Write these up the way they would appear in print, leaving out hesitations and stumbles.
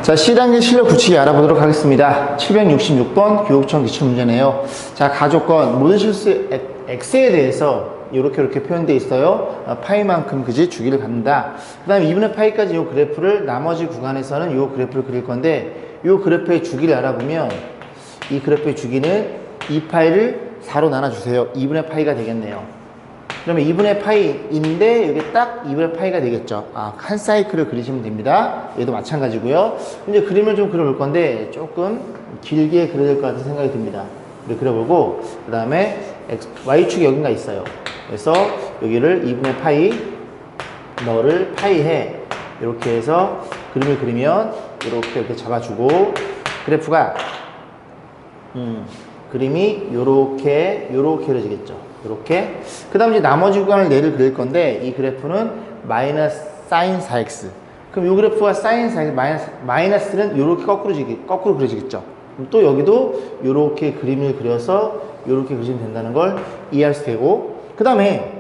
자, C단계 실력 굳히기 알아보도록 하겠습니다. 766번 교육청 기출문제네요. 자, 가조건 모든 실수 x에 대해서 이렇게 표현되어 있어요. 파이만큼 그지 주기를 갖는다. 그 다음에 2분의 파이까지 이 그래프를 나머지 구간에서는 이 그래프를 그릴 건데 이 그래프의 주기를 알아보면 이 그래프의 주기는 2파이를 4로 나눠주세요. 2분의 파이가 되겠네요. 그러면 2분의 파이인데 여기 딱 2분의 파이가 되겠죠. 한 사이클을 그리시면 됩니다. 얘도 마찬가지고요. 이제 그림을 좀 그려볼 건데 조금 길게 그려야 될 것 같은 생각이 듭니다. 이렇게 그려보고 그 다음에 y축이 여긴가 있어요. 그래서 여기를 2분의 파이 너를 파이해 이렇게 해서 그림을 그리면 이렇게 잡아주고 그래프가 그림이 요렇게 그려지겠죠. 요렇게. 그 다음 이제 나머지 구간을 얘를 그릴 건데 이 그래프는 마이너스 사인 4x. 그럼 요 그래프가 사인 4x 마이너스는 요렇게 거꾸로 그려지겠죠. 그럼 또 여기도 요렇게 그림을 그려서 요렇게 그리시면 된다는 걸 이해할 수 되고 그 다음에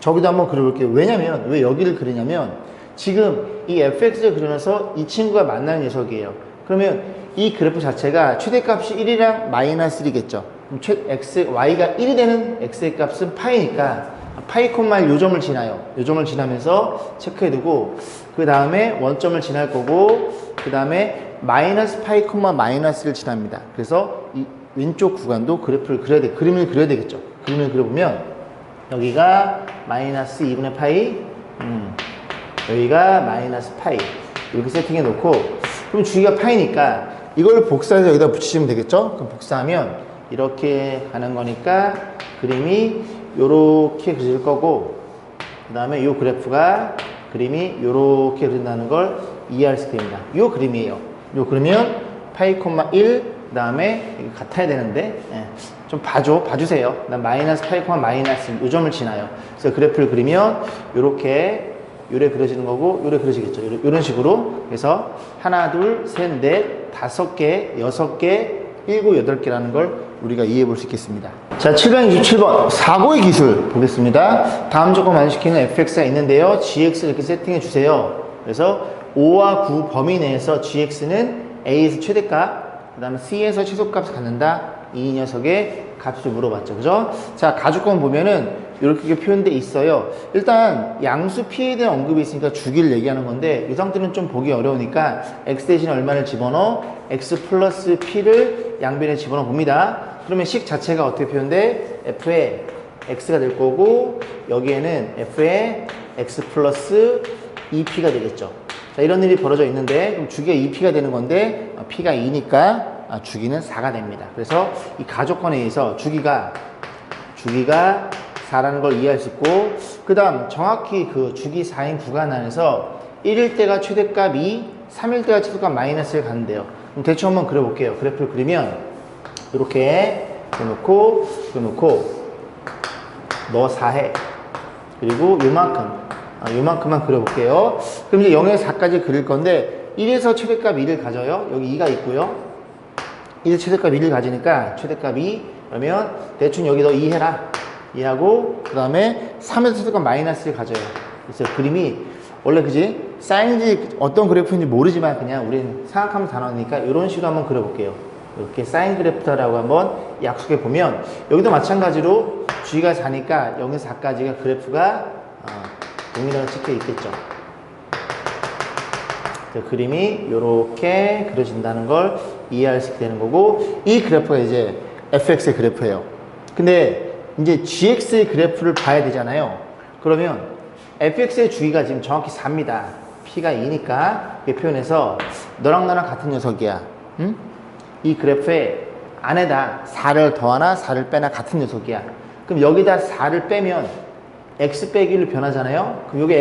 저기도 한번 그려볼게요. 왜냐면 왜 여기를 그리냐면 지금 이 fx를 그려놔서 이 친구가 만나는 녀석이에요. 그러면 이 그래프 자체가 최대값이 1이랑 마이너스 1이겠죠. 그럼 y가 1이 되는 x의 값은 파이니까 파이 콤마 요 점을 지나요. 요 점을 지나면서 체크해두고 그 다음에 원점을 지날 거고 그 다음에 마이너스 파이 콤마 마이너스를 지납니다. 그래서 이 왼쪽 구간도 그래프를 그림을 그려야 되겠죠. 그림을 그려보면 여기가 마이너스 2분의 파이 여기가 마이너스 파이 이렇게 세팅해 놓고 그럼 주기가 파이니까 이걸 복사해서 여기다 붙이시면 되겠죠. 그럼 복사하면 이렇게 가는 거니까 그림이 요렇게 그릴 거고 그 다음에 요 그래프가 그림이 요렇게 그린다는 걸 이해할 수 있게 됩니다. 요 그림이에요. 요 그러면 파이 콤마 1 그 다음에 같아야 되는데 좀 봐주세요. 그다음 마이너스 파이 콤마 마이너스 요 점을 지나요. 그래서 그래프를 그리면 요렇게 요래 그려지는 거고 요래 그려지겠죠. 요런 식으로 그래서 하나 둘 셋 넷 다섯 개 여섯 개 일곱 여덟 개라는 걸 우리가 이해해 볼 수 있겠습니다. 자, 767번 사고의 기술 보겠습니다. 다음 조건 완수시키는 fx가 있는데요. gx를 이렇게 세팅해 주세요. 그래서 5와 9 범위 내에서 gx는 a에서 최대값 그 다음에 c에서 최소값을 갖는다. 이 녀석의 값을 물어봤죠. 그죠? 자, 가주권 보면은 이렇게 표현되어 있어요. 일단 양수 p에 대한 언급이 있으니까 주기를 얘기하는 건데 이 상태는 좀 보기 어려우니까 x 대신에 얼마를 집어넣어? x 플러스 p를 양변에 집어넣어 봅니다. 그러면 식 자체가 어떻게 표현돼? f의 x가 될 거고 여기에는 f의 x 플러스 2p가 되겠죠. 자, 이런 일이 벌어져 있는데 그럼 주기가 2p가 되는 건데 p가 2니까 주기는 4가 됩니다. 그래서 이 가조건에 의해서 주기가 4라는 걸 이해할 수 있고 그 다음 정확히 그 주기 4인 구간 안에서 1일 때가 최대값 2, 3일 때가 최소값 마이너스를 가는데요. 그럼 대충 한번 그려볼게요. 그래프를 그리면 이렇게 그려놓고 너 4해 그리고 요만큼만 그려볼게요. 그럼 이제 0에서 4까지 그릴 건데 1에서 최대값 2를 가져요. 여기 2가 있고요. 1 최대값 1을 가지니까 최대값 2 그러면 대충 여기 너 2 해라. 2하고 그 다음에 3에서 최대값 마이너스를 가져요. 그래서 그림이 원래 그지 사인인지 어떤 그래프인지 모르지만 그냥 우리는 생각하면 다 나오니까 이런 식으로 한번 그려볼게요. 이렇게 사인 그래프다라고 한번 약속해 보면 여기도 마찬가지로 주기가 4니까 0에서 4까지가 그래프가 동일하게 찍혀 있겠죠. 그림이 이렇게 그려진다는 걸 이해할 수 있게 되는 거고 이 그래프가 이제 fx의 그래프예요. 근데 이제 gx의 그래프를 봐야 되잖아요. 그러면 fx의 주기가 지금 정확히 4입니다. p가 2니까 이렇게 표현해서 너랑 나랑 같은 녀석이야. 응? 이 그래프의 안에다 4를 더하나 4를 빼나 같은 녀석이야. 그럼 여기다 4를 빼면 x 빼기 1로 변하잖아요. 그럼 여기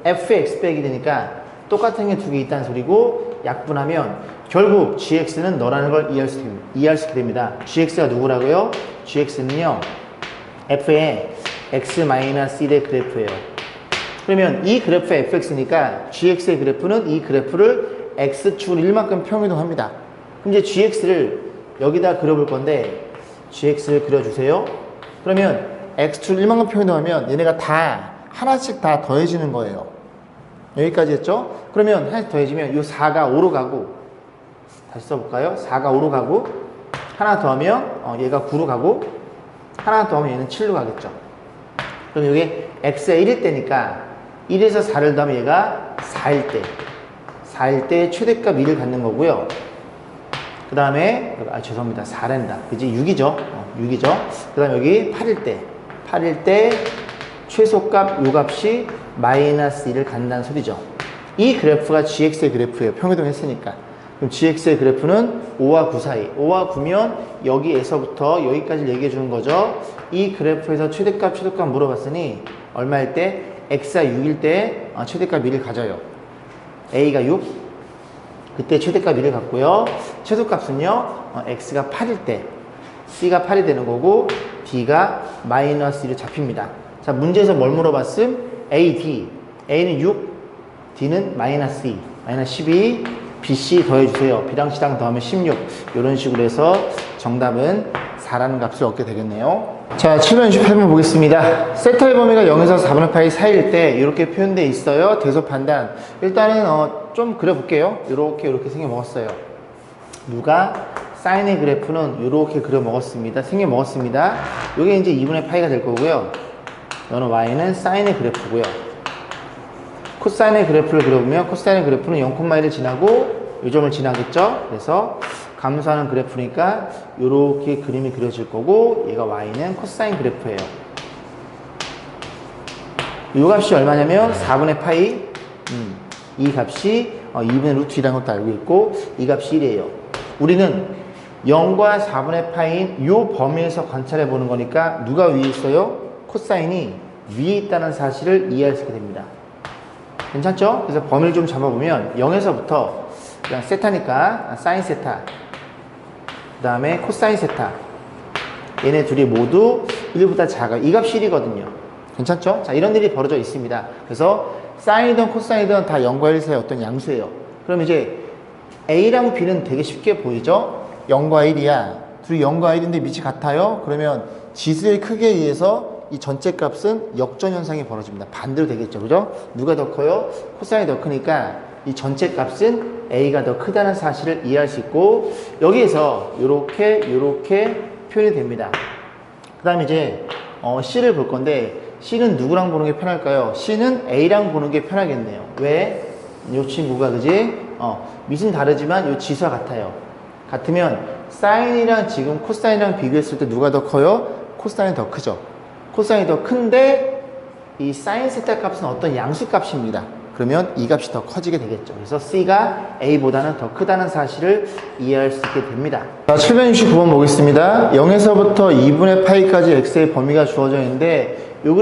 f의 x 빼기 되니까 똑같은 게 두 개 있다는 소리고 약분하면 결국 gx는 너라는 걸 이해할 수 있게 됩니다. gx가 누구라고요? gx는요 f의 x-1의 그래프예요. 그러면 이 그래프의 fx니까 gx의 그래프는 이 그래프를 x축으로 1만큼 평이동합니다. 그럼 이제 gx를 여기다 그려볼 건데 gx를 그려주세요. 그러면 x축을 1만큼 평이동하면 얘네가 다 하나씩 다 더해지는 거예요. 여기까지 했죠? 그러면 하나씩 더해지면 이 4가 5로 가고 다시 써볼까요? 4가 5로 가고 하나 더 하면 얘가 9로 가고 하나 더 하면 얘는 7로 가겠죠. 그럼 이게 x가 1일 때니까 1에서 4를 더하면 얘가 4일 때 최대값 1을 갖는 거고요. 그 다음에 죄송합니다. 4랜다. 그지? 6이죠. 6이죠. 그 다음에 여기 8일 때 최소값 요 값이 마이너스 1을 갖는다는 소리죠. 이 그래프가 gx의 그래프예요. 평이동 했으니까. 그럼 gx의 그래프는 5와 9 사이. 5와 9면 여기에서부터 여기까지 얘기해 주는 거죠. 이 그래프에서 최대값 물어봤으니 얼마일 때? x가 6일 때 최대값 1을 가져요. a가 6. 그때 최대값 1을 갖고요. 최소값은요. x가 8일 때 c가 8이 되는 거고 d가 마이너스 1을 잡힙니다. 자, 문제에서 뭘 물어봤음? a, d. a는 6, d는 마이너스 2, 마이너스 12, b, c 더해주세요. b랑 c랑 더하면 16. 이런 식으로 해서 정답은 4라는 값을 얻게 되겠네요. 자, 7번 68번 보겠습니다. 세타의 범위가 0에서 4분의 파이 사이일 때 이렇게 표현되어 있어요. 대소 판단. 일단은 좀 그려볼게요. 이렇게 생겨 먹었어요. 누가 사인의 그래프는 이렇게 그려 먹었습니다. 생겨 먹었습니다. 이게 이제 2분의 파이가 될 거고요. 이거는 y는 사인의 그래프고요. 코사인의 그래프를 그려보면 코사인의 그래프는 0,1을 지나고 이 점을 지나겠죠. 그래서 감소하는 그래프니까 이렇게 그림이 그려질 거고 얘가 y는 코사인 그래프예요. 이 값이 얼마냐면 4분의 파이 이 값이 2분의 루트 2라는 것도 알고 있고 이 값이 1이에요. 우리는 0과 4분의 파이인 이 범위에서 관찰해 보는 거니까 누가 위에 있어요? 코사인이 위에 있다는 사실을 이해할 수 있게 됩니다. 괜찮죠? 그래서 범위를 좀 잡아보면 0에서부터 그냥 세타니까 사인 세타 그 다음에 코사인 세타 얘네 둘이 모두 1보다 작아요. 이 값이 1이거든요. 괜찮죠? 자, 이런 일이 벌어져 있습니다. 그래서 사인이든 코사인이든 다 0과 1 사이 어떤 양수예요. 그럼 이제 A랑 B는 되게 쉽게 보이죠? 0과 1이야. 둘이 0과 1인데 밑이 같아요? 그러면 지수의 크기에 의해서 이 전체 값은 역전 현상이 벌어집니다. 반대로 되겠죠. 그죠? 누가 더 커요? 코사인이 더 크니까 이 전체 값은 A가 더 크다는 사실을 이해할 수 있고 여기에서 요렇게 표현이 됩니다. 그 다음에 이제 C를 볼 건데 C는 누구랑 보는 게 편할까요? C는 A랑 보는 게 편하겠네요. 왜? 이 친구가 그지? 밑은 다르지만 이 지수와 같아요. 같으면 사인이랑 지금 코사인이랑 비교했을 때 누가 더 커요? 코사인이 더 크죠. 코사인이 더 큰데 이 사인 세타 값은 어떤 양수 값입니다. 그러면 이 값이 더 커지게 되겠죠. 그래서 C가 A보다는 더 크다는 사실을 이해할 수 있게 됩니다. 자, 769번 보겠습니다. 0에서부터 2분의 파이까지 x의 범위가 주어져 있는데 요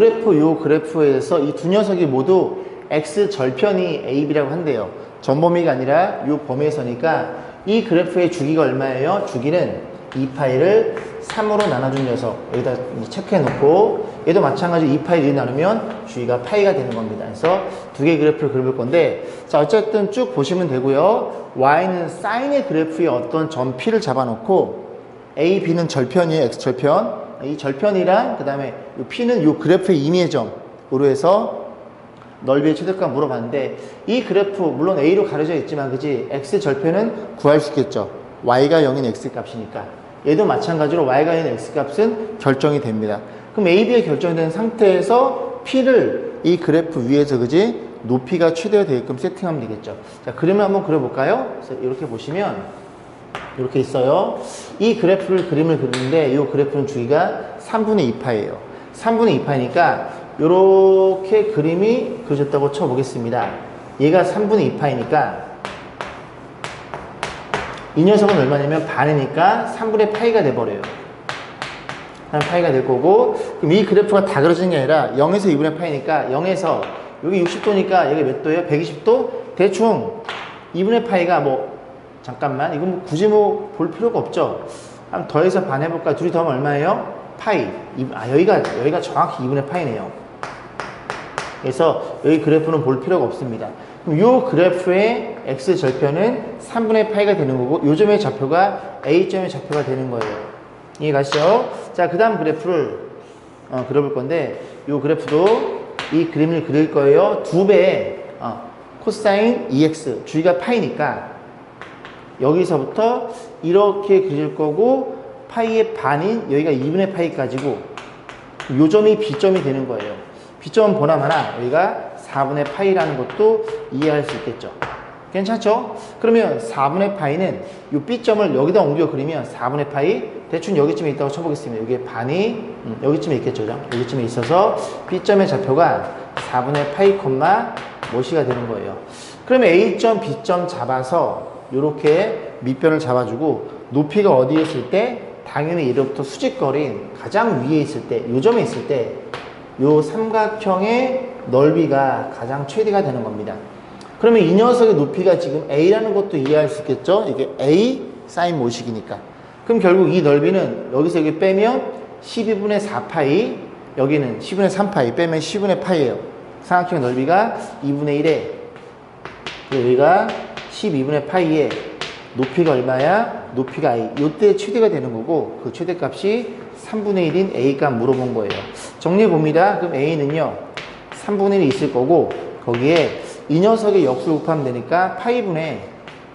그래프에서 이 두 녀석이 모두 x 절편이 AB라고 한대요. 전범위가 아니라 요 범위에서니까 이 그래프의 주기가 얼마예요? 주기는 2파이를 3으로 나눠준 녀석 여기다 체크해 놓고 얘도 마찬가지로 2파이 1을 나누면 주기가 파이가 되는 겁니다. 그래서 두 개의 그래프를 그려볼 건데 자, 어쨌든 쭉 보시면 되고요. y는 사인의 그래프에 어떤 점 P를 잡아놓고 A, B는 절편이에요. X절편. 이 절편이랑 그 다음에 이 P는 이 그래프의 임의의 점으로 해서 넓이의 최대값 물어봤는데 이 그래프 물론 A로 가려져 있지만 그지 X절편은 구할 수 있겠죠. Y가 0인 X값이니까 얘도 마찬가지로 Y가 0인 X값은 결정이 됩니다. 그럼 A, B가 결정이 된 상태에서 P를 이 그래프 위에서 그지 높이가 최대되게끔 세팅하면 되겠죠. 자, 그림을 한번 그려볼까요? 그래서 이렇게 보시면 이렇게 있어요. 이 그림을 그리는데 이 그래프는 주기가 3분의 2파예요. 3분의 2파니까 이렇게 그림이 그려졌다고 쳐보겠습니다. 얘가 3분의 2파이니까 이 녀석은 얼마냐면 반이니까 3분의 파이가 돼버려요. 3분의 파이가 될 거고 그럼 이 그래프가 다 그려지는 게 아니라 0에서 2분의 파이니까 0에서 여기 60도니까 여기 몇 도예요? 120도? 대충 2분의 파이가 잠깐만 이거 굳이 볼 필요가 없죠. 한번 더해서 반 해볼까? 둘이 더하면 얼마예요? 파이. 여기가 정확히 2분의 파이네요. 그래서 여기 그래프는 볼 필요가 없습니다. 그럼 이 그래프의 x절편은 3분의 파이가 되는 거고 요점의 좌표가 a점의 좌표가 되는 거예요. 이해 가시죠? 자, 그 다음 그래프를 그려볼 건데 이 그래프도 이 그림을 그릴 거예요. 2배의 코사인 EX 주기가 파이니까 여기서부터 이렇게 그릴 거고 파이의 반인 여기가 2분의 파이까지고 요 점이 B점이 되는 거예요. B점은 보나마나 여기가 4분의 파이라는 것도 이해할 수 있겠죠. 괜찮죠? 그러면 4분의 파이는 이 B점을 여기다 옮겨 그리면 4분의 파이 대충 여기쯤에 있다고 쳐보겠습니다. 여기에 반이 여기쯤에 있겠죠. 여기쯤에 있어서 B점의 좌표가 4분의 파이 콤마 뭐시가 되는 거예요. 그러면 A점, B점 잡아서 이렇게 밑변을 잡아주고 높이가 어디에 있을 때 당연히 이로부터 수직거리인 가장 위에 있을 때 이 점에 있을 때 이 삼각형의 넓이가 가장 최대가 되는 겁니다. 그러면 이 녀석의 높이가 지금 A라는 것도 이해할 수 있겠죠? 이게 A 사인 모식이니까. 그럼 결국 이 넓이는 여기서 여기 빼면 12분의 4파이, 여기는 10분의 3파이, 빼면 10분의 파이예요. 삼각형 넓이가 2분의 1에, 여기가 12분의 파이에 높이가 얼마야? 높이가 A. 이때 최대가 되는 거고 그 최대값이 3분의 1인 A값 물어본 거예요. 정리해 봅니다. 그럼 A는요 3분의 1이 있을 거고 거기에 이 녀석의 역수를 곱하면 되니까 파이분의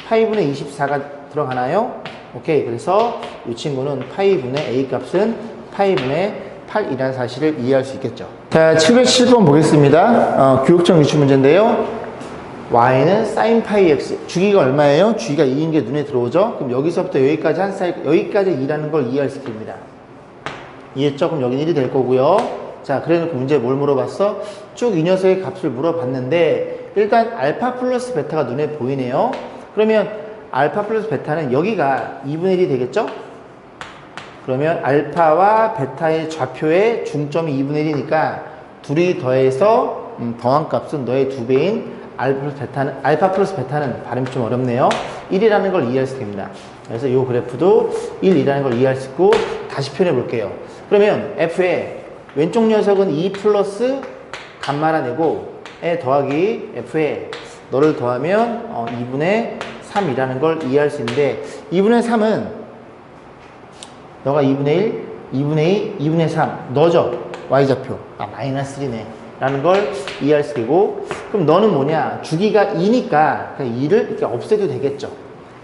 24가 들어가나요? 오케이. 그래서 이 친구는 파이분의 A 값은 파이분의 8이라는 사실을 이해할 수 있겠죠. 자, 707번 보겠습니다. 교육청 유추 문제인데요. y는 sin 파이 x, 주기가 얼마예요? 주기가 2인 게 눈에 들어오죠? 그럼 여기서부터 여기까지 한 사이, 여기까지 2라는 걸 이해할 수 있습니다. 이해했죠? 그럼 여기는 1이 될 거고요. 자, 그래놓고 문제에 뭘 물어봤어? 쭉 이 녀석의 값을 물어봤는데 일단 알파 플러스 베타가 눈에 보이네요. 그러면 알파 플러스 베타는 여기가 2분의 1이 되겠죠? 그러면 알파와 베타의 좌표의 중점이 2분의 1이니까 둘이 더해서 더한 값은 너의 2배인 알파 플러스 베타는 발음이 좀 어렵네요. 1이라는 걸 이해할 수 있습니다. 그래서 이 그래프도 1이라는 걸 이해할 수 있고 다시 표현해 볼게요. 그러면 F의 왼쪽 녀석은 2 플러스 감마라 내고 에 더하기 F에 너를 더하면 2분의 3이라는 걸 이해할 수 있는데 2분의 3은 너가 2분의 1, 2분의 2, 2분의 3 너죠? Y좌표. 마이너스 3네. 라는 걸 이해할 수 있고 그럼 너는 뭐냐? 주기가 2니까 2를 이렇게 없애도 되겠죠.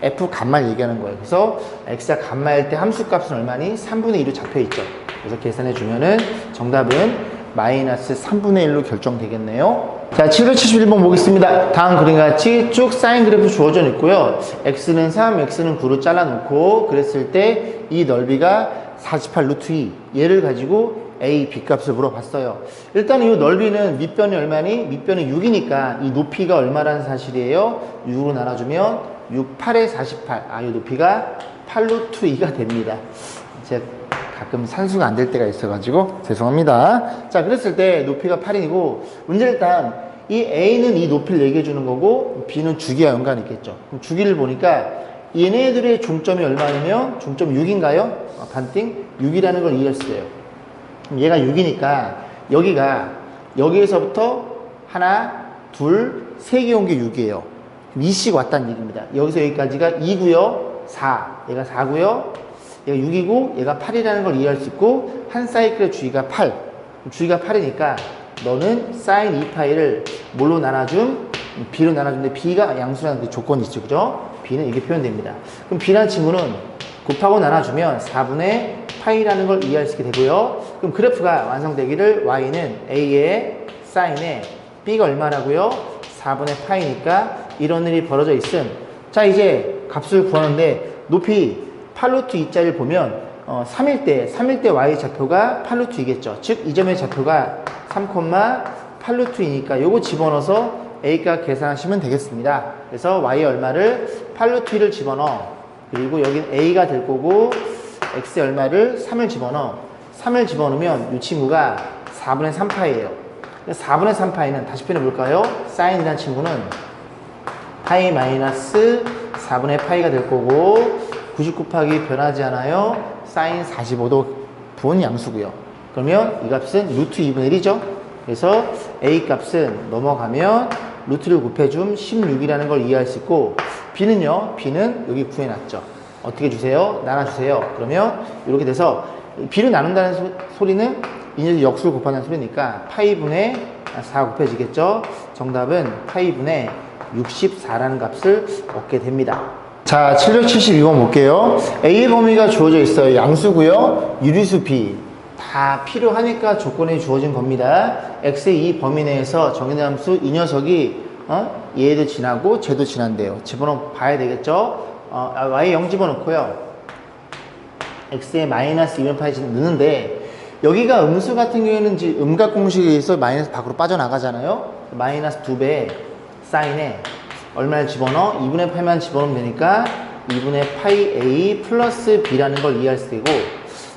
F 감마를 얘기하는 거예요. 그래서 X가 감마일 때 함수값은 얼마니? 3분의 2로 잡혀있죠. 그래서 계산해 주면은 정답은 마이너스 3분의 1로 결정되겠네요. 자, 771번 보겠습니다. 다음 그림과 같이 쭉 사인 그래프 주어져 있고요. X는 3, X는 9로 잘라놓고 그랬을 때 이 넓이가 48 루트 2 얘를 가지고 A, B 값을 물어봤어요. 일단 이 넓이는 밑변이 얼마니? 밑변이 6이니까 이 높이가 얼마라는 사실이에요. 6으로 나눠주면 6, 8에 48. 이 높이가 8 루트 2가 됩니다. 제가 가끔 산수가 안 될 때가 있어가지고 죄송합니다. 자, 그랬을 때 높이가 8이고 문제 일단 이 A는 이 높이를 얘기해 주는 거고 B는 주기와 연관이 있겠죠. 그럼 주기를 보니까 얘네들의 중점이 얼마냐면 중점 6인가요? 반띵 6이라는 걸 이해할 수 있어요. 얘가 6이니까 여기에서부터 하나, 둘, 세 개 온 게 6이에요. 2씩 왔다는 얘기입니다. 여기서 여기까지가 2고요, 4. 얘가 4고요, 얘가 6이고 얘가 8이라는 걸 이해할 수 있고 한 사이클의 주기가 8. 주기가 8이니까 너는 사인 2파이를 뭘로 나눠줌? B로 나눠주는데 B가 양수라는 그 조건이 있죠. 그죠? B는 이렇게 표현됩니다. 그럼 B라는 친구는 곱하고 나눠주면 4분의 파이라는 걸 이해할 수 있게 되고요. 그럼 그래프가 완성되기를 Y는 A의 사인에 B가 얼마라고요? 4분의 파이니까 이런 일이 벌어져 있음. 자, 이제 값을 구하는데 높이 8루트 2짜리를 보면 3일 때 Y 좌표가 8루트 2겠죠. 즉 이 점의 좌표가 3,8루트 2니까 요거 집어넣어서 A값 계산하시면 되겠습니다. 그래서 Y의 얼마를 8루트 2를 집어넣어. 그리고 여긴 A가 될 거고 X의 얼마를 3을 집어넣어. 3을 집어넣으면 이 친구가 4분의 3파이예요. 4분의 3파이는 다시 표현해볼까요? 사인이라는 친구는 파이 마이너스 4분의 파이가 될 거고 90 곱하기 변하지 않아요. 사인 45도 부은 양수고요. 그러면 이 값은 루트 2분의 1이죠. 그래서 A 값은 넘어가면 루트를 곱해줌 16이라는 걸 이해할 수 있고 B는요. B는 여기 구해놨죠. 어떻게 주세요? 나눠주세요. 그러면 이렇게 돼서 B를 나눈다는 소리는 이 역수를 곱한다는 소리니까 파이분의 4 곱해지겠죠. 정답은 파이분의 64라는 값을 얻게 됩니다. 자, 772번 볼게요. A의 범위가 주어져 있어요. 양수고요. 유리수 B. 다 필요하니까 조건이 주어진 겁니다. X의 이 범위 내에서 정의된 함수 이 녀석이 얘도 지나고 쟤도 지난대요. 집어넣어 봐야 되겠죠? Y 0 집어넣고요. X에 마이너스 2분의 파이 넣는데 여기가 음수 같은 경우에는 음각 공식에 의해서 마이너스 밖으로 빠져나가잖아요. 마이너스 2배 사인에 얼마를 집어넣어? 2분의 8만 집어넣으면 되니까 2분의 파이 A 플러스 B라는 걸 이해할 수 있고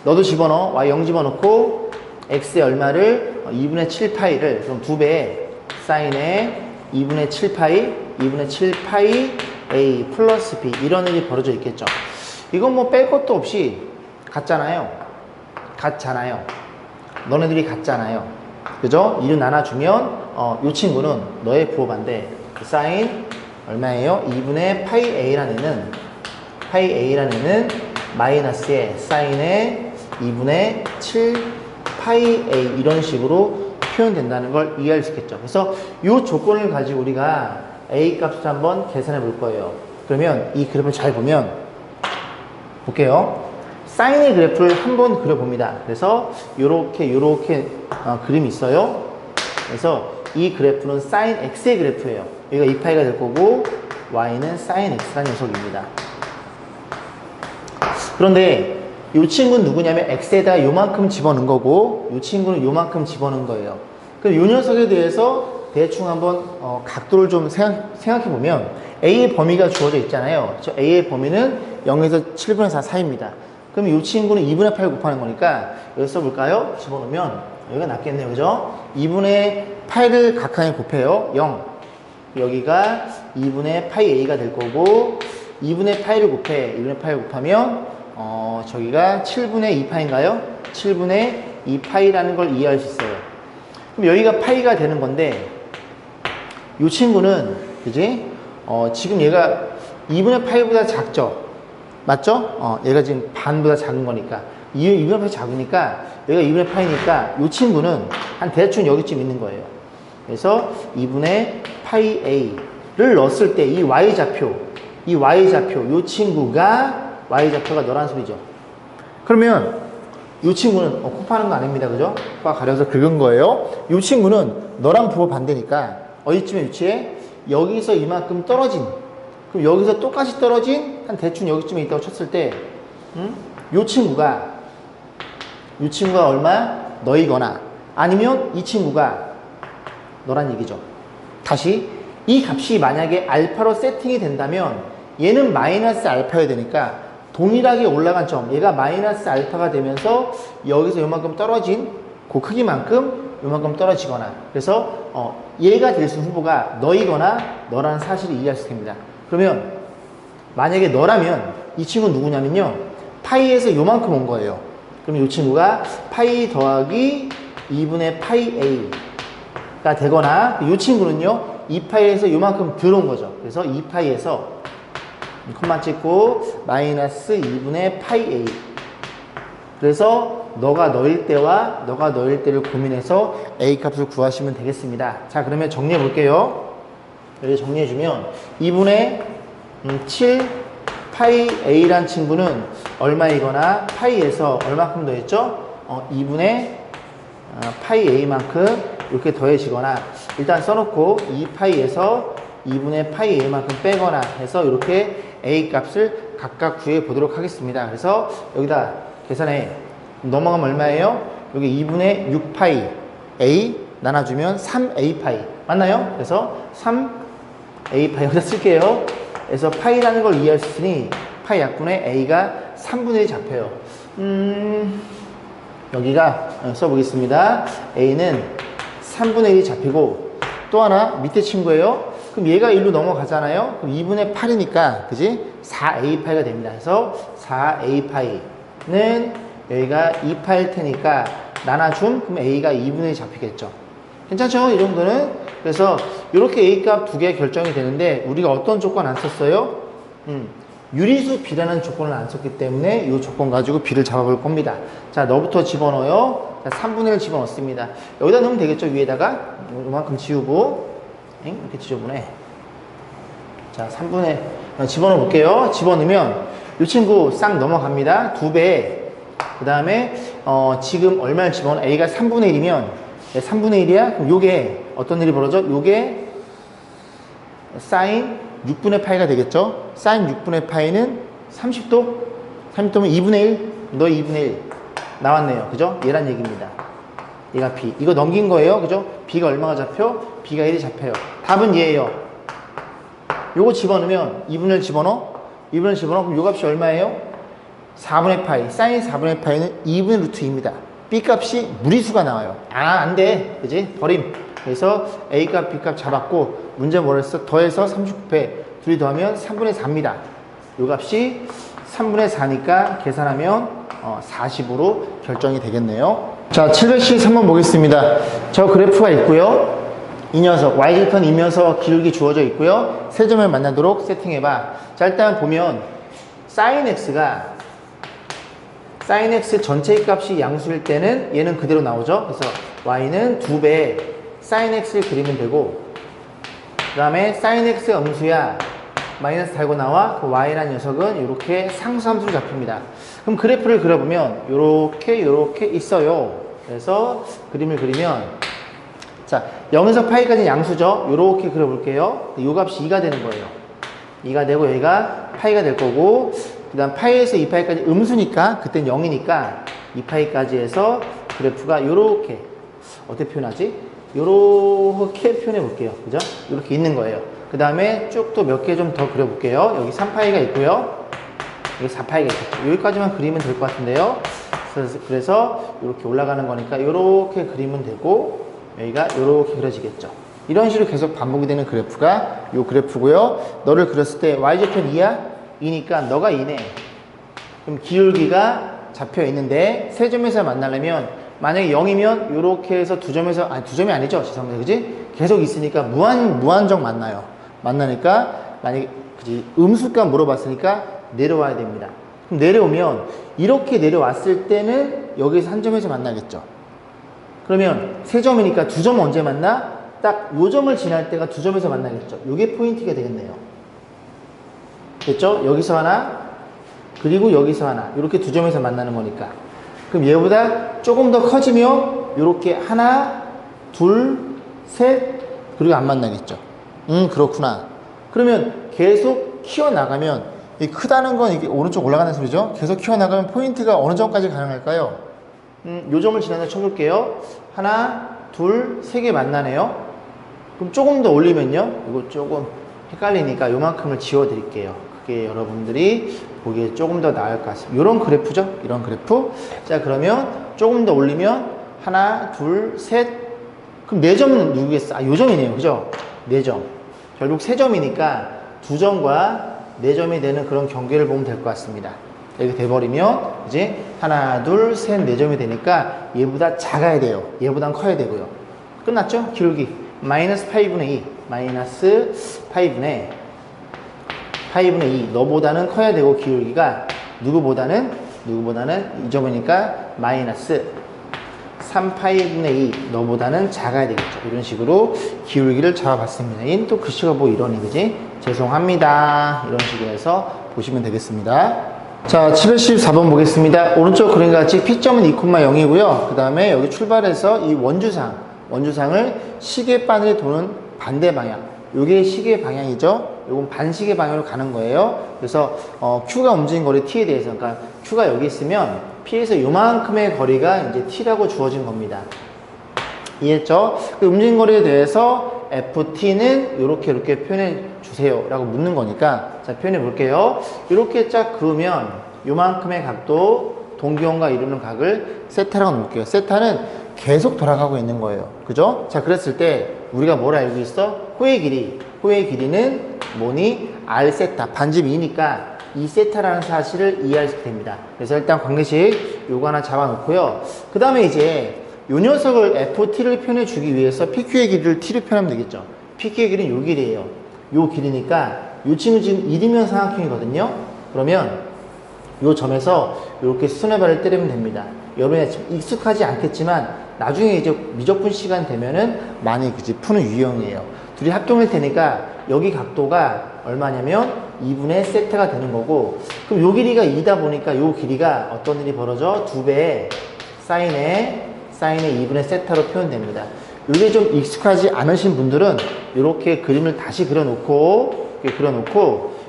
너도 집어넣어. Y 0 집어넣고 X에 얼마를? 2분의 7파이를 그럼 2배 사인에 2분의 7파이 2분의 7파이 A 플러스 B 이런 일이 벌어져 있겠죠. 이건 뭐 뺄 것도 없이 같잖아요. 너네들이 같잖아요. 그죠? 이를 나눠주면 이 친구는 너의 부호반대 사인 얼마예요? 2분의 파이 A라는 애는 마이너스에 사인에 2분의 7 파이 A 이런 식으로 표현된다는 걸 이해할 수 있겠죠. 그래서 이 조건을 가지고 우리가 A 값을 한번 계산해 볼 거예요. 그러면 이 그래프를 잘 보면 볼게요. 사인의 그래프를 한번 그려봅니다. 그래서 요렇게 그림이 있어요. 그래서 이 그래프는 사인 X의 그래프예요. 여기가 2파이가 될 거고 Y는 사인 X라는 녀석입니다. 그런데 이 친구는 누구냐면 X에다 요만큼 집어넣은 거고 이 친구는 요만큼 집어넣은 거예요. 그럼 이 녀석에 대해서 대충 한번 각도를 좀 생각해 보면 A의 범위가 주어져 있잖아요. A의 범위는 0에서 7분의 4 사이입니다. 그럼 이 친구는 2분의 8 곱하는 거니까 여기 써볼까요? 집어넣으면 여기가 낫겠네요. 그죠? 2분의 8을 각항에 곱해요. 0. 여기가 2분의 파이 A가 될 거고 2분의 파이를 곱해. 2분의 파이를 곱하면 저기가 7분의 2파인가요? 7분의 2파이라는 걸 이해할 수 있어요. 그럼 여기가 파이가 되는 건데 이 친구는 그지? 지금 얘가 2분의 파이보다 작죠? 맞죠? 얘가 지금 반보다 작은 거니까 2분의 파이 작으니까 여기가 2분의 파이니까 이 친구는 한 대충 여기쯤 있는 거예요. 그래서 2분의 파이 A를 넣었을 때 이 Y좌표 이 친구가 Y좌표가 너란 소리죠. 그러면 이 친구는 코 파는 거 아닙니다. 그죠? 코가 가려서 긁은 거예요. 이 친구는 너랑 부호 반대니까 어디쯤에 위치해? 여기서 이만큼 떨어진 그럼 여기서 똑같이 떨어진 한 대충 여기쯤에 있다고 쳤을 때 이 친구가 얼마? 너이거나 아니면 이 친구가 너란 얘기죠. 다시 이 값이 만약에 알파로 세팅이 된다면 얘는 마이너스 알파여야 되니까 동일하게 올라간 점 얘가 마이너스 알파가 되면서 여기서 요만큼 떨어진 그 크기만큼 요만큼 떨어지거나 그래서 얘가 될 수 있는 후보가 너이거나 너라는 사실을 이해할 수 있습니다. 그러면 만약에 너라면 이 친구는 누구냐면요 파이에서 요만큼 온 거예요. 그럼 이 친구가 파이 더하기 2분의 파이 A가 되거나 이 친구는요 2파이에서 요만큼 들어온 거죠. 그래서 2파이에서 콤마 찍고 마이너스 2분의 파이 A 그래서 너가 너일 때와 너가 너일 때를 고민해서 A 값을 구하시면 되겠습니다. 자 그러면 정리해 볼게요. 여기 정리해 주면 2분의 7 파이 A란 친구는 얼마이거나 파이에서 얼마큼 더했죠? 2분의 파이 A만큼 이렇게 더해지거나 일단 써놓고 2파이에서 2분의 파이 A만큼 빼거나 해서 이렇게 A 값을 각각 구해 보도록 하겠습니다. 그래서 여기다 계산해 넘어가면 얼마예요? 여기 2분의 6파이 A 나눠주면 3A파이 맞나요? 그래서 3A파이 여기다 쓸게요. 그래서 파이라는 걸 이해할 수 있으니 파이 약분의 A가 3분의 1이 잡혀요. 여기가 써보겠습니다. A는 3분의 1이 잡히고 또 하나 밑에 친구예요. 그럼 얘가 1로 넘어가잖아요. 그럼 2분의 8이니까 그지? 4A파이가 됩니다. 그래서 4A파이는 여기가 2파일 테니까 나눠줌 그럼 A가 2분의 1이 잡히겠죠. 괜찮죠? 이 정도는. 그래서 이렇게 A값 두 개 결정이 되는데 우리가 어떤 조건 안 썼어요? 유리수 B라는 조건을 안 썼기 때문에 이 조건 가지고 B를 잡아볼 겁니다. 자, 너부터 집어넣어요. 자, 3분의 1 집어넣습니다. 여기다 넣으면 되겠죠? 위에다가 이만큼 지우고 이렇게 지저분해. 자, 3분의 집어넣어 볼게요. 집어넣으면 이 친구 싹 넘어갑니다. 2배. 그 다음에 지금 얼마를 집어넣어? A가 3분의 1이면 3분의 1이야? 그럼 요게 어떤 일이 벌어져? 요게 사인 6분의 파이가 되겠죠? 사인 6분의 파이는 30도? 30도면 2분의 1? 너 2분의 1 나왔네요. 그죠? 얘란 얘기입니다. 얘가 B. 이거 넘긴 거예요. 그죠? B가 얼마가 잡혀? B가 1이 잡혀요. 답은 얘예요. 요거 집어넣으면 2분의 1 집어넣어? 2분의 1 집어넣어? 그럼 요 값이 얼마예요? 4분의 파이. 사인 4분의 파이는 2분의 루트 2입니다. B 값이 무리수가 나와요. 안 돼. 그지? 버림. 그래서 A 값, B 값 잡았고, 문제 뭐라 했어? 더해서 39배. 둘이 더하면 3분의 4입니다. 요 값이 3분의 4니까 계산하면 40으로 결정이 되겠네요. 자, 713번 보겠습니다. 저 그래프가 있고요. 이 녀석, y절편 이면서 기울기 주어져 있고요. 세 점을 만나도록 세팅해봐. 자, 일단 보면 sin x 전체의 값이 양수일 때는 얘는 그대로 나오죠. 그래서 y는 2배 sin x를 그리면 되고, 그 다음에 sin x가 음수야 마이너스 달고 나와. 그 y라는 녀석은 이렇게 상수함수로 잡힙니다. 그럼 그래프를 그려보면 요렇게 있어요. 그래서 그림을 그리면, 자, 0에서 파이까지는 양수죠. 요렇게 그려볼게요. 요 값이 2가 되는 거예요. 2가 되고 여기가 파이가 될 거고, 그 다음 파이에서 2파이까지 음수니까 그땐 0이니까 2파이까지 해서 그래프가 요렇게, 어떻게 표현하지? 요렇게 표현해 볼게요. 그죠? 요렇게 있는 거예요. 그 다음에 쭉 또 몇 개 좀 더 그려볼게요. 여기 3파이가 있고요. 여기 4파이가 있겠죠. 여기까지만 그리면 될 것 같은데요. 그래서 이렇게 올라가는 거니까 이렇게 그리면 되고, 여기가 이렇게 그려지겠죠. 이런 식으로 계속 반복이 되는 그래프가 이 그래프고요. 너를 그렸을 때 y절편 2야? 2니까 너가 2네. 그럼 기울기가 잡혀 있는데 세 점에서 만나려면, 만약에 0이면 이렇게 해서 두 점에서, 아니 두 점이 아니죠. 죄송합니다. 그지? 계속 있으니까 무한정 만나요. 만나니까 만약에 그지? 음수값 물어봤으니까 내려와야 됩니다. 그럼 내려오면 이렇게 내려왔을 때는 여기서 한 점에서 만나겠죠. 그러면 세 점이니까 두 점 언제 만나? 딱 요 점을 지날 때가 두 점에서 만나겠죠. 요게 포인트가 되겠네요. 됐죠? 여기서 하나, 그리고 여기서 하나. 이렇게 두 점에서 만나는 거니까. 그럼 얘보다 조금 더 커지면 이렇게 하나, 둘, 셋, 그리고 안 만나겠죠. 그렇구나. 그러면 계속 키워나가면, 이 크다는 건 이게 오른쪽 올라가는 소리죠. 계속 키워나가면 포인트가 어느 점까지 가능할까요? 요 점을 지나서 쳐볼게요. 하나, 둘, 세 개 만나네요. 그럼 조금 더 올리면요. 이거 조금 헷갈리니까 요만큼을 지워드릴게요. 그게 여러분들이 보기에 조금 더 나을 것 같습니다. 이런 그래프죠. 이런 그래프. 자, 그러면 조금 더 올리면 하나, 둘, 셋. 그럼 4점은 누구겠어? 요 점이네요. 그죠? 4점. 결국 3점이니까 2점과 4점이 되는 그런 경계를 보면 될 것 같습니다. 이렇게 돼버리면 이제 하나, 둘, 셋, 4점이 되니까 얘보다 작아야 돼요. 얘보단 커야 되고요. 끝났죠? 기울기 마이너스 8분의 2 마이너스 8분의 2 너보다는 커야 되고, 기울기가 누구보다는 이 점이니까 마이너스 3파이분의 2 너보다는 작아야 되겠죠. 이런 식으로 기울기를 잡아봤습니다. 얘는 또 글씨가 뭐 이러니, 그지? 죄송합니다. 이런 식으로 해서 보시면 되겠습니다. 자, 714번 보겠습니다. 오른쪽 그림과 같이 P점은 2,0이고요. 그 다음에 여기 출발해서 이 원주상을 시계 바늘이 도는 반대 방향. 요게 시계 방향이죠. 요건 반시계 방향으로 가는 거예요. 그래서 Q가 움직인 거리 T에 대해서, 그러니까 Q가 여기 있으면 P에서 요만큼의 거리가 이제 T라고 주어진 겁니다. 이해했죠? 그 움직인 거리에 대해서 FT는 이렇게 표현해 주세요 라고 묻는 거니까, 자, 표현해 볼게요. 이렇게 쫙 그으면 요만큼의 각도, 동기원과 이루는 각을 세타라고 놓을게요. 세타는 계속 돌아가고 있는 거예요. 그죠? 자, 그랬을 때 우리가 뭘 알고 있어? 호의 길이는 뭐니? R 세타, 반집 2니까 2세타라는 사실을 이해하시게 됩니다. 그래서 일단 관계식 요거 하나 잡아놓고요. 그 다음에 이제 요 녀석을 FT를 표현해 주기 위해서 PQ의 길이를 T로 표현하면 되겠죠. PQ의 길이는 요 길이에요. 요 길이니까 요 친구 지금 1이면 삼각형이거든요. 그러면 요 점에서 이렇게 수순의 발을 때리면 됩니다. 여러분이 지금 익숙하지 않겠지만 나중에 이제 미적분 시간 되면은 많이 그지 푸는 유형이에요. 둘이 합동일 테니까 여기 각도가 얼마냐면 2분의 세타가 되는 거고, 그럼 요 길이가 2다 보니까 요 길이가 어떤 일이 벌어져? 2배의 사인의 2분의 세타로 표현됩니다. 이게 좀 익숙하지 않으신 분들은 이렇게 그림을 다시 그려놓고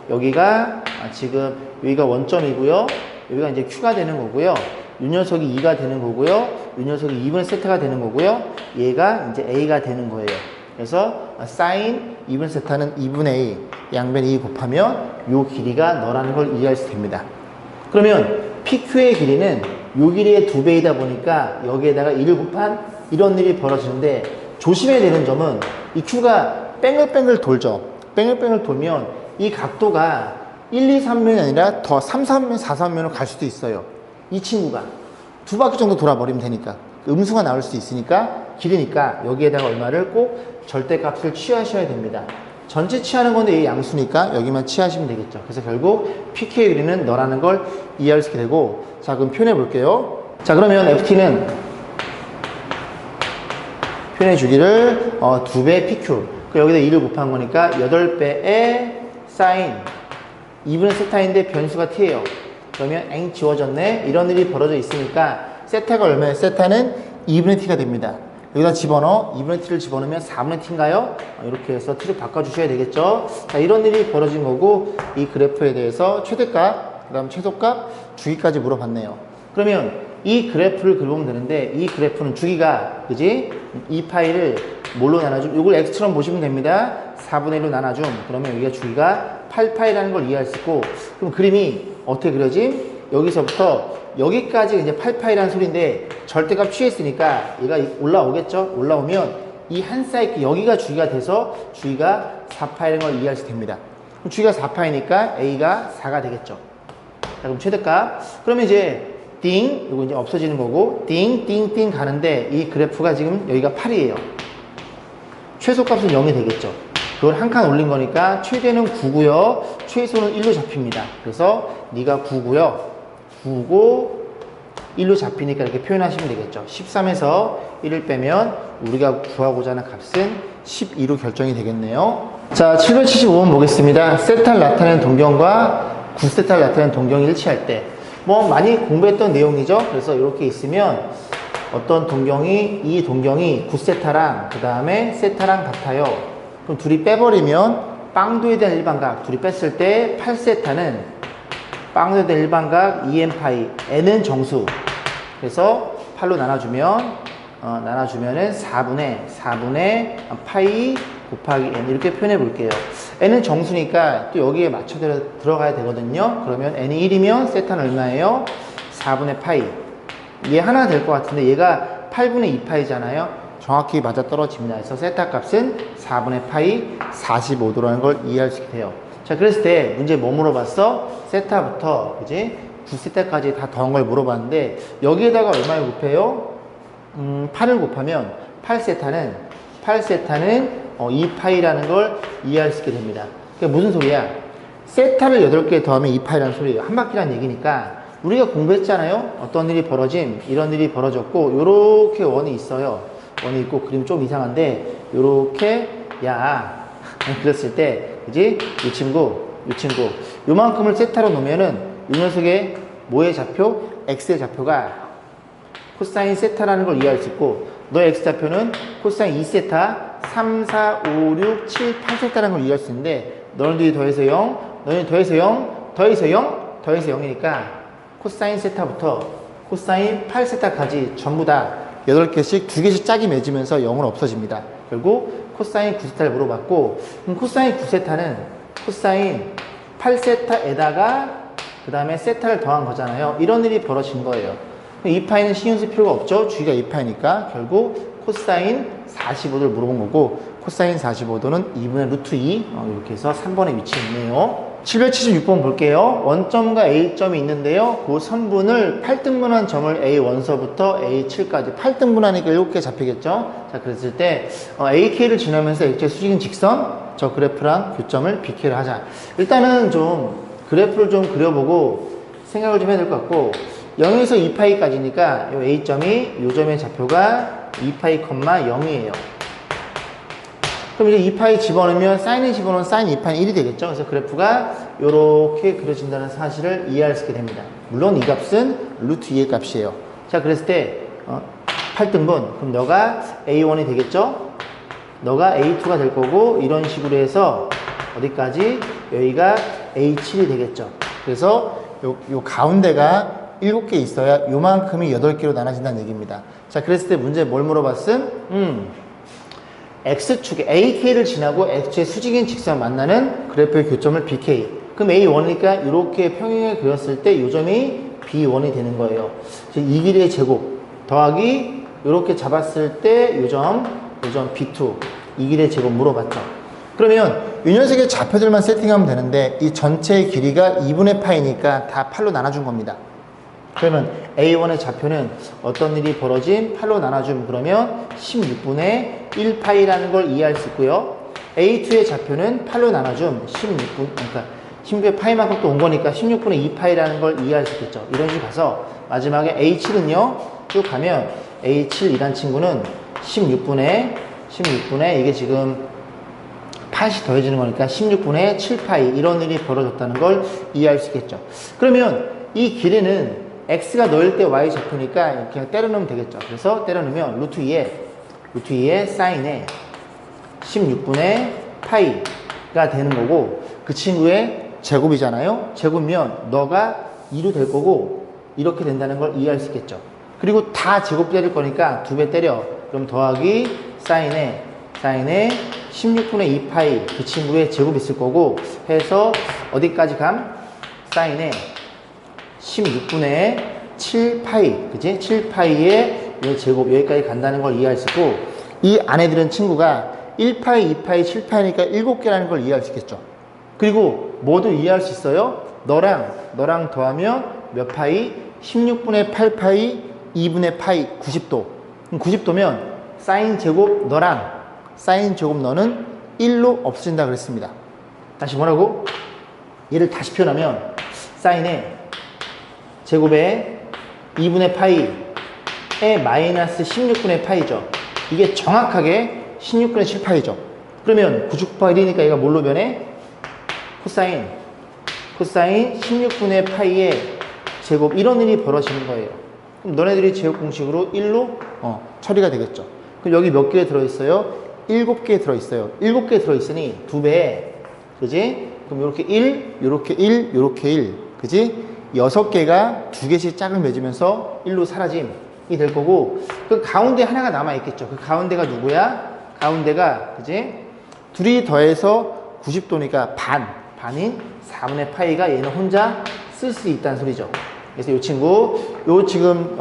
여기가 지금 여기가 원점이고요. 여기가 이제 Q가 되는 거고요. 이 녀석이 2가 되는 거고요. 이 녀석이 2분의 세타가 되는 거고요. 얘가 이제 A가 되는 거예요. 그래서 사인 2분의 세타는 2분의 A, 양변 2 곱하면 요 길이가 너라는 걸 이해할 수 됩니다. 그러면 PQ의 길이는 요 길이의 2배이다 보니까 여기에다가 1을 곱한 이런 일이 벌어지는데, 조심해야 되는 점은 이 Q가 뺑글뺑글 돌죠. 뺑글뺑글 돌면 이 각도가 1, 2, 3면이 아니라 더 3, 3면, 4, 3면으로 갈 수도 있어요. 이 친구가 두 바퀴 정도 돌아버리면 되니까, 음수가 나올 수 있으니까, 길이니까 여기에다가 얼마를 꼭 절대값을 취하셔야 됩니다. 전체 취하는 건데 이 양수니까 여기만 취하시면 되겠죠. 그래서 결국 PQ의 길이는 너라는 걸 이해할 수 있게 되고, 자 그럼 표현해 볼게요. 자 그러면 FT는 표현해 주기를 2배 PQ, 여기다 2를 곱한 거니까 8배의 사인 2분의 세타인데 변수가 t예요. 그러면 엥 지워졌네. 이런 일이 벌어져 있으니까 세타가 얼마예요? 세타는 2분의 t가 됩니다. 여기다 집어넣어 2분의 t를 집어넣으면 4분의 t인가요? 이렇게 해서 t를 바꿔주셔야 되겠죠. 자, 이런 일이 벌어진 거고, 이 그래프에 대해서 최대값, 그 다음 최소값, 주기까지 물어봤네요. 그러면 이 그래프를 그려보면 되는데, 이 그래프는 주기가, 그지? 이 파이를 뭘로 나눠줌? 이걸 x처럼 보시면 됩니다. 4분의 1로 나눠줌. 그러면 여기가 주기가 8파이라는 걸 이해할 수 있고, 그럼 그림이 어떻게 그려짐? 여기서부터 여기까지 이제 8파이라는 소리인데, 절대값 취했으니까 얘가 올라오겠죠? 올라오면 이 한 사이클 여기가 주기가 돼서 주기가 4파이라는 걸 이해할 수 됩니다. 그럼 주기가 4파이니까 A가 4가 되겠죠. 자, 그럼 최대값. 그러면 이제 띵, 이거 이제 없어지는 거고, 띵, 띵, 띵 가는데 이 그래프가 지금 여기가 8이에요. 최소값은 0이 되겠죠. 그걸 한 칸 올린 거니까 최대는 9고요. 최소는 1로 잡힙니다. 그래서 네가 9고요. 9고 1로 잡히니까 이렇게 표현하시면 되겠죠. 13에서 1을 빼면 우리가 구하고자 하는 값은 12로 결정이 되겠네요. 자, 775번 보겠습니다. 세타를 나타내는 동경과 9세타를 나타내는 동경이 일치할 때, 뭐 많이 공부했던 내용이죠. 그래서 이렇게 있으면 어떤 동경이, 이 동경이 9세타랑 그 다음에 세타랑 같아요. 그럼 둘이 빼버리면 빵도에 대한 일반각, 둘이 뺐을 때 8세타는 빵도에 대한 일반각 2n파이, n은 정수. 그래서 8로 나눠주면은 4분의 파이 곱하기 n, 이렇게 표현해 볼게요. n은 정수니까 또 여기에 맞춰 들어가야 되거든요. 그러면 n이 1이면 세타는 얼마예요? 4분의 파이. 얘 하나 될 것 같은데 얘가 8분의 2파이잖아요. 정확히 맞아 떨어집니다. 그래서 세타 값은 4분의 파이 45도라는 걸 이해할 수 있게 돼요. 자, 그랬을 때 문제 뭐 물어봤어? 세타부터, 그지? 9세타까지 다 더한 걸 물어봤는데, 여기에다가 얼마를 곱해요? 8을 곱하면 8세타는 2파이라는 걸 이해할 수 있게 됩니다. 그게 무슨 소리야? 세타를 8개 더하면 2파이라는 소리예요. 한 바퀴란 얘기니까. 우리가 공부했잖아요. 어떤 일이 벌어짐, 이런 일이 벌어졌고, 요렇게 원이 있어요. 원이 있고, 그림 좀 이상한데, 요렇게, 야, 그랬을 때, 그지? 이 친구, 요만큼을 세타로 놓으면은, 이 녀석의 뭐의 좌표? x의 좌표가 코사인 세타라는 걸 이해할 수 있고, 너의 x 좌표는 코사인 2세타, 3, 4, 5, 6, 7, 8세타라는 걸 이해할 수 있는데, 너희들이 더해서 0, 너희들 더해서 0, 더해서 0, 더해서 0이니까, 코사인 세타부터 코사인 8세타까지 전부 다 8개씩 2개씩 짝이 맺으면서 0은 없어집니다. 결국 코사인 9세타를 물어봤고, 그럼 코사인 9세타는 코사인 8세타에다가 그 다음에 세타를 더한 거잖아요. 이런 일이 벌어진 거예요. 2파이는 신경 쓸 필요가 없죠. 주기가 2파이니까 결국 코사인 45도를 물어본 거고, 코사인 45도는 2분의 루트 2, 이렇게 해서 3번에 위치해 있네요. 776번 볼게요. 원점과 A점이 있는데요. 그 선분을 8등분한 점을 A1서부터 A7까지 8등분하니까 7개 잡히겠죠. 자, 그랬을 때 AK를 지나면서 액체 수직인 직선, 저 그래프랑 교점을 BK를 하자. 일단은 좀 그래프를 좀 그려보고 생각을 좀 해야 될 것 같고, 0에서 2파이까지니까 이 A점이 이 점의 좌표가 2파이, 0이에요. 그럼 이제 2파이 집어넣으면 사인을 집어넣으면 사인 2파이 1이 되겠죠. 그래서 그래프가 이렇게 그려진다는 사실을 이해할 수 있게 됩니다. 물론 이 값은 루트 2의 값이에요. 자, 그랬을 때 8등분, 그럼 너가 A1이 되겠죠? 너가 A2가 될 거고, 이런 식으로 해서 어디까지? 여기가 A7이 되겠죠. 그래서 요 가운데가 7개 있어야 요만큼이 8개로 나눠진다는 얘기입니다. 자, 그랬을 때 문제 뭘 물어봤음? X축에 AK를 지나고 X축의 수직인 직선 만나는 그래프의 교점을 BK. 그럼 A1이니까 이렇게 평행을 그렸을 때 요점이 B1이 되는 거예요. 이 길이의 제곱 더하기 이렇게 잡았을 때 요점 B2. 이 길이의 제곱 물어봤죠. 그러면 이 녀석의 좌표들만 세팅하면 되는데 이 전체의 길이가 2분의 파이니까 다 8로 나눠준 겁니다. 그러면 A1의 좌표는 어떤 일이 벌어진 8로 나눠주면 그러면 16분의 1파이라는 걸 이해할 수 있고요. A2의 좌표는 8로 나눠주면 16분의 파이만큼 또 온 거니까 16분의 2파이라는 걸 이해할 수 있겠죠. 이런 식으로 가서 마지막에 A7은요. 쭉 가면 A7이란 친구는 16분의 이게 지금 8이 더해지는 거니까 16분의 7파이 이런 일이 벌어졌다는 걸 이해할 수 있겠죠. 그러면 이 길이는 x가 넣을 때 y 좌표니까 그냥 때려 넣으면 되겠죠. 그래서 때려 넣으면 루트 2의 사인에 16분의 파이가 되는 거고 그 친구의 제곱이잖아요. 제곱이면 너가 2로 될 거고 이렇게 된다는 걸 이해할 수 있겠죠. 그리고 다 제곱 때릴 거니까 2배 때려. 그럼 더하기 사인에 16분의 2파이 그 친구의 제곱이 있을 거고 해서 어디까지 감? 사인에 16분의 7파이 그지? 7파이의 제곱 여기까지 간다는 걸 이해할 수 있고 이 안에 들은 친구가 1파이, 2파이, 7파이니까 7개라는 걸 이해할 수 있겠죠. 그리고 뭐도 이해할 수 있어요? 너랑 더하면 몇 파이? 16분의 8파이 2분의 파이 90도 90도면 사인 제곱 너랑 사인 제곱 너는 1로 없어진다 그랬습니다. 다시 뭐라고? 얘를 다시 표현하면 사인에 제곱에 2분의 파이에 마이너스 16분의 파이죠. 이게 정확하게 16분의 7파이죠. 그러면 99파 1이니까 얘가 뭘로 변해? 코사인 16분의 파이의 제곱 이런 일이 벌어지는 거예요. 그럼 너네들이 제곱 공식으로 1로 처리가 되겠죠. 그럼 여기 몇 개 들어있어요? 7개 들어있어요. 7개 들어있으니 2배 그지? 그럼 요렇게 1, 요렇게 1, 요렇게 1 그지? 6개가 2개씩 짝을 맺으면서 1로 사라짐이 될 거고 그 가운데 하나가 남아있겠죠. 그 가운데가 누구야? 가운데가 그지? 둘이 더해서 90도니까 반인 4분의 파이가 얘는 혼자 쓸 수 있다는 소리죠. 그래서 이 친구 지금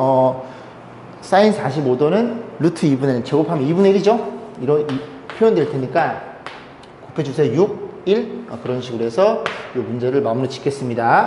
사인 45도는 루트 2분의 1 제곱하면 2분의 1이죠. 이런 표현될 테니까 곱해주세요. 6, 1 그런 식으로 해서 이 문제를 마무리 짓겠습니다.